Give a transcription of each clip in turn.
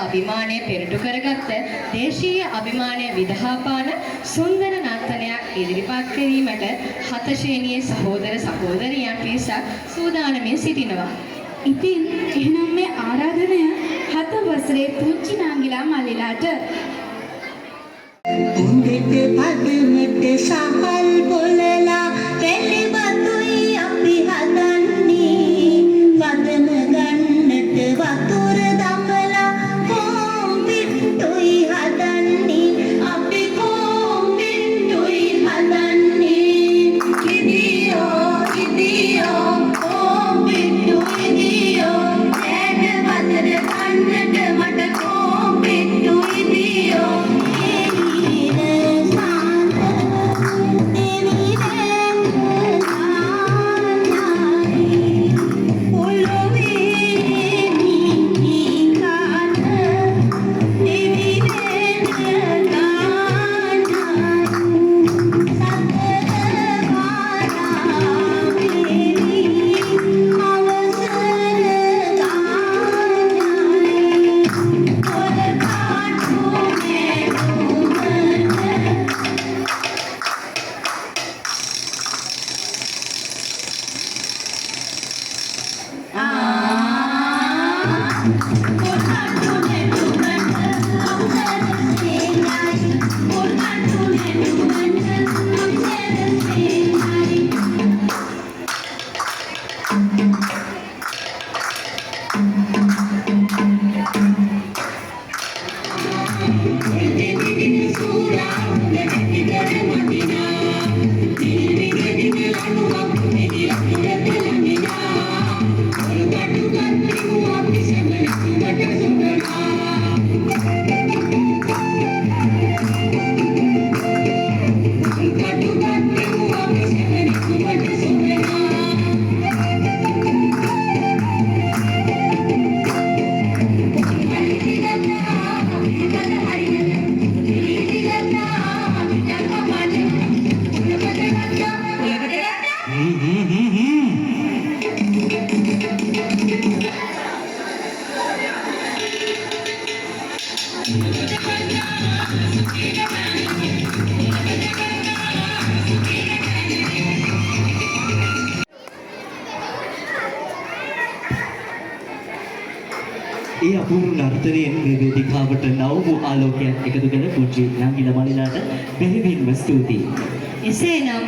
අභිමානය පෙරටු කරගත්ත දේශීය අභිමානය විදහාපාන සුන්දර නර්තනයක් ඉදිරිපත් කිරීමට 7 ශ්‍රේණියේ සහෝදර සහෝදරියන් පිරිසක් සූදානමින් සිටිනවා. ඉතින් එහෙනම් මේ ආරාධනය 7 වසරේ පුංචි නාංගිලා මල්ලිලාට උන්දෙට පදමට සහල් පොළලා රැලි බතුයි අපි හදන්නේ වදන ගන්නට වතුර දමලා කොම්බිට්ටුයි හදන්නේ අපි කොම්බිට්ටුයි හදන්නේ ඉදියෝ ඉදියෝ කොම්බිට්ටු ඉදියෝ ඇඩ වදන ගන්නට මට කොම්බිට්ටු ඉදියෝ ඒ අපූර්ව නර්තනයෙන් මේ වේදිකාවට නව වූ ආලෝකයක් එකතු කළ පුංචි නාංගිලා මල්ලිලාට බෙහෙවින්ම ස්තුතියි. එසේනම්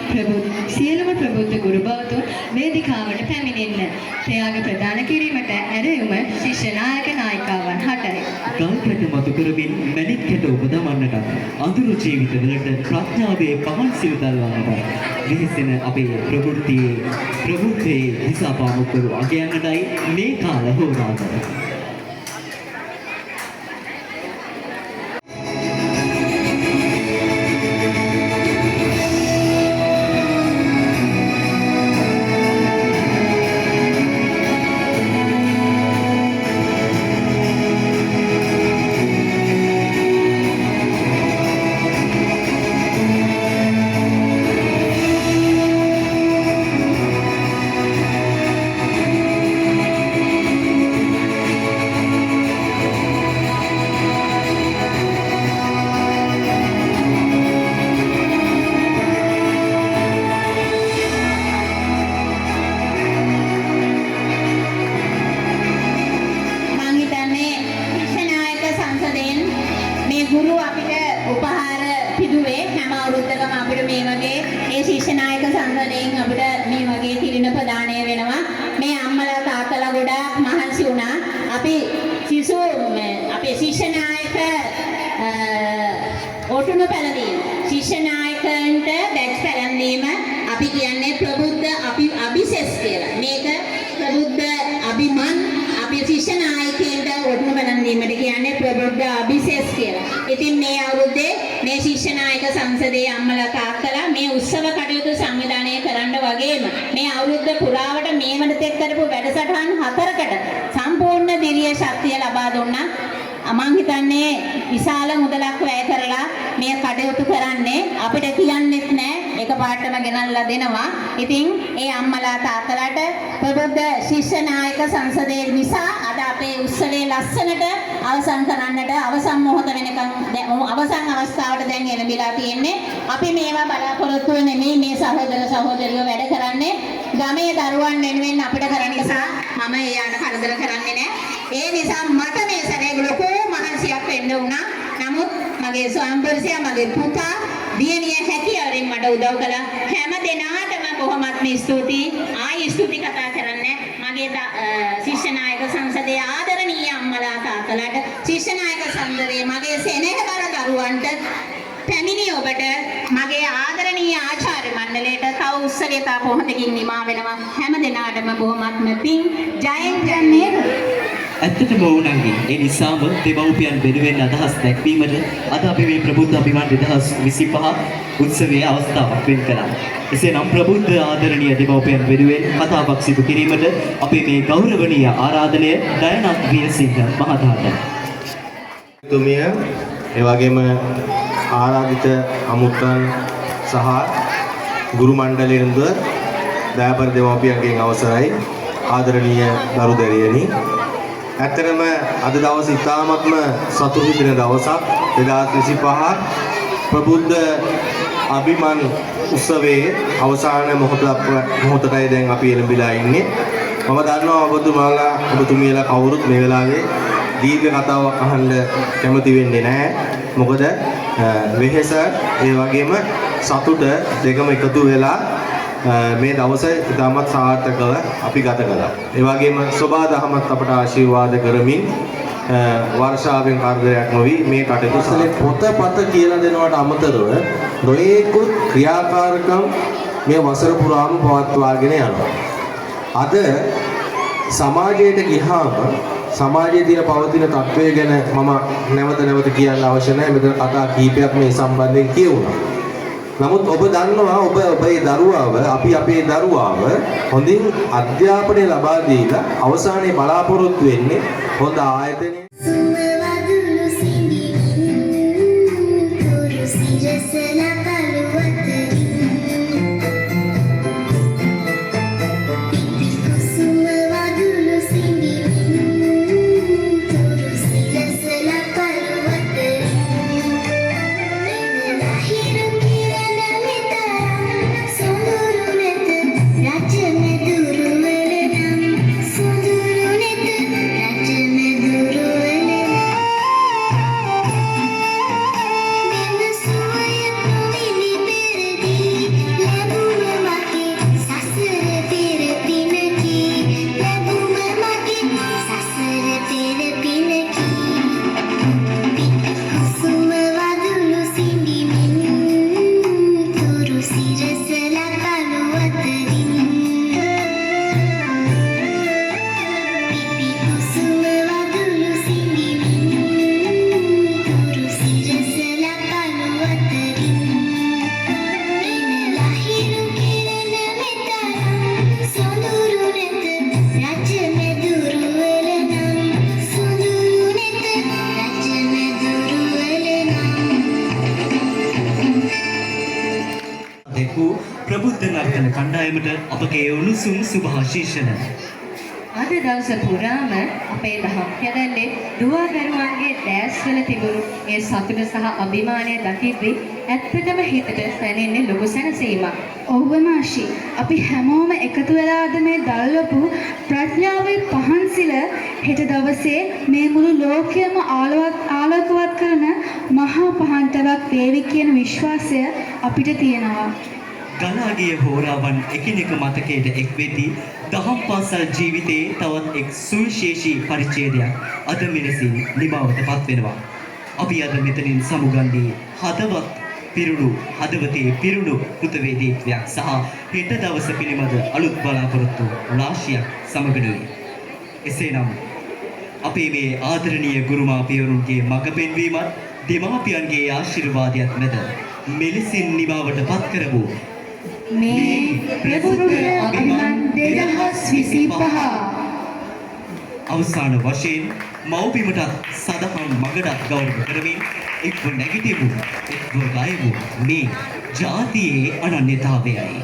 සියලුම ප්‍රබුද්ධ ගුරු භවතුන් වේදිකාවට පැමිණෙන්න. ප්‍රයාග ප්‍රදාන කිරීමට ඇරයුම ශිෂ්‍ය නායක නායිකාවන් 8යි. ගල්කැට මතු කරමින් මැණික් කැට උපදමන්නට අඳුරු ජීවිතවලට ප්‍රඥාවේ පහන් සිල් දල්වන්නට වෙහෙසෙන අපේ ප්‍රවෘත්තියේ දිසාපාමොක්කරු අගයන්නටයි මේ කාල හෝරාවල. ඉතින් මේ අවුරුද්දේ මේ ශිෂ්‍ය නායක සංසදයේ අම්මලා තාත්තලා මේ උත්සව කටයුතු සංවිධානය කරන්න වගේම මේ අවුරුද්ද පුරාවට මේ වනතෙක් කරපු වැඩසටහන් 4කට සම්පූර්ණ දිරිය ශක්තිය ලබා දුන්නා. මම හිතන්නේ විශාල මුදලක් වැය කරලා මේ කටයුතු කරන්නේ අපිට කියන්නෙත් නෑ එකපාරටම ගෙනල්ලා දෙනවා. ඉතින් ඒ අම්මලා තාත්තලාට ප්‍රබුද්ධ ශිෂ්‍ය නායක සංසදයේ නිසා අද අපේ උත්සවයේ ලස්සනට අවසන් කරන්නට අවසන් මොහොත වෙනකන් අවසන් අවස්ථාවට දැන් එළඹිලා තියෙන්නේ. අපි මේවා බලාපොරොත්තු වෙන්නේ මේ සහෝදර සහෝදරියෝ වැඩ කරන්නේ ගමේ දරුවන් වෙනුවෙන් අපිට කරන්න නිසා මම එයාට කරදර කරන්නේ නැහැ. ඒ නිසා මට මේ සැරේ ලොකු මහන්සියක් වෙන්න වුණා. නමුත් මගේ ස්වාමිපුරුෂයා මගේ පුතා දියණිය හැකියාවෙන් මට උදව් කළා. හැම දිනාටම බොහොමත්ම ස්තුතියි. ආයි ස්තුති කතා කරන්නේ මගේ ශිෂ්‍ය නායක සංසදයේ ආදරණීය අම්මලා තාත්තලාට, ශිෂ්‍ය නායක සංසදයේ මගේ සෙනෙහබර දරුවන්ට, පැමිණි ඔබට, මගේ ආදරණීය ආචාර්ය මණ්ඩලයට තව උත්සවයක පොහොතකින් නිමා වෙනවා. හැම දිනාටම බොහොමත්ම පිං ජයෙන් ජන්නේ. ඇත්තටම වුණාගේ ඒ නිසාම දෙමව්පියන් වෙනුවෙන් අදහස් දැක්වීමට අද අපි මේ ප්‍රබුද්ධ අභිමාන 2025 උත්සවයේ අවස්ථාවක් වෙන් කළා. එසේනම් ප්‍රබුද්ධ ආදරණීය දෙමව්පියන් වෙනුවෙන් කතාවක් සිදු කිරීමට අපි මේ ගෞරවනීය ආරාධනය දයනත් වීරසිංහ මහතාට. තුමිය ඒ වගේම ආරාධිත අමුත්තන් සහ ගුරු මණ්ඩලයෙන්ද දයාබර දෙමව්පියන්ගෙන් අවසරයි ආදරණීය දරු දැරියනි. ඇත්තටම අද දවස ඉතාමත්ම සතුටු දින දවසක්. 2025 ප්‍රබුද්ධ අභිමාන උත්සවයේ අවසාන මොහොතටයි දැන් අපි එළඹිලා ඉන්නේ. මම දන්නවා ඔබතුමියලා කවුරුත් මේ වෙලාවේ දීර්ඝ කතාවක් අහන්න කැමති වෙන්නේ නැහැ. මොකද වෙහෙස ඒ වගේම සතුට දෙකම එකතු වෙලා මේ දවසේ ඉතාමත් සාර්ථකව අපි ගත කළා. ඒ වගේම සෝබා දහමත් අපට ආශිර්වාද කරමින් වර්ෂාවෙන් කාර්යයක් නොවි මේ කටයුතු සලේ පොතපත කියලා දෙනවට අමතරව නොයෙකුත් ක්‍රියාකාරකම් මේ වසර පුරාම පවත්වාගෙන යනවා. අද සමාජයට ගියාම සමාජයේ තියෙන පවතින තත්ත්වය ගැන මම නැවත කියන්න අවශ්‍ය නැහැ. මෙතන කතා කීපයක් මේ සම්බන්ධයෙන් කියවුණා. නමුත් ඔබ දන්නවා ඔබේ දරුවාව අපේ දරුවාව හොඳින් අධ්‍යාපනය ලබා දීලා අවසානයේ බලාපොරොත්තු වෙන්නේ හොඳ ආයතනයක ප්‍රබුද්ධ නර්තන කණ්ඩායමට අපගේ උණුසුම් සුභාශිර්ෂණ. අද දවස පුරාම අපේ දහම් කැදැල්ලේ දුවා දරුවන්ගේ දැස්වල තිබුණු ඒ සතුට සහ අභිමානය දකිද්දී ඇත්තටම හිතට සැනෙන්නේ ලොකු සැනසීමක්. ඔව්ව මාෂි, අපි හැමෝම එකතු වෙලාද මේ දල්වපු ප්‍රඥාවේ පහන්සිල හෙට දවසේ මේ මුළු ලෝකයම ආලෝකවත් කරන මහා පහන්ටවක් වේවි කියන විශ්වාසය අපිට තියෙනවා. ගලාගිය හෝරාවන් එකිනෙක මතකයට එක් වෙදී දහම් පාසල් ජීවිතයේ තවත් එක් සුවිශේෂී පරිච්ඡේදයක් අද මෙලෙසින් නිමවටපත් වෙනවා. අපි අද මෙතනින් සමුගන්නේ හදවතේ පිරුණු කෘතවේදීත්වයක් සහ හෙට දවස පිළිබඳ අලුත් බලාපොරොත්තු රාශියක් සමගනුයි. එසේනම් අපේ මේ ආදරණීය ගුරුමාපියවරුන්ගේ මඟ පෙන්වීමත් දෙමාපියන්ගේ ආශිර්වාදයක් මැද මෙලෙසින් නිමවටපත් කරමු. මේ ප්‍රබුද්ධ අභිමාන 2025 අවසාන වශයෙන් මව්බිමට සදහම් මඟටත් ගෞරව කරමින් එක්ව නැගිටිමු, එක්ව ගයමු මේ ජාතියේ අනන්‍යතාවයයි.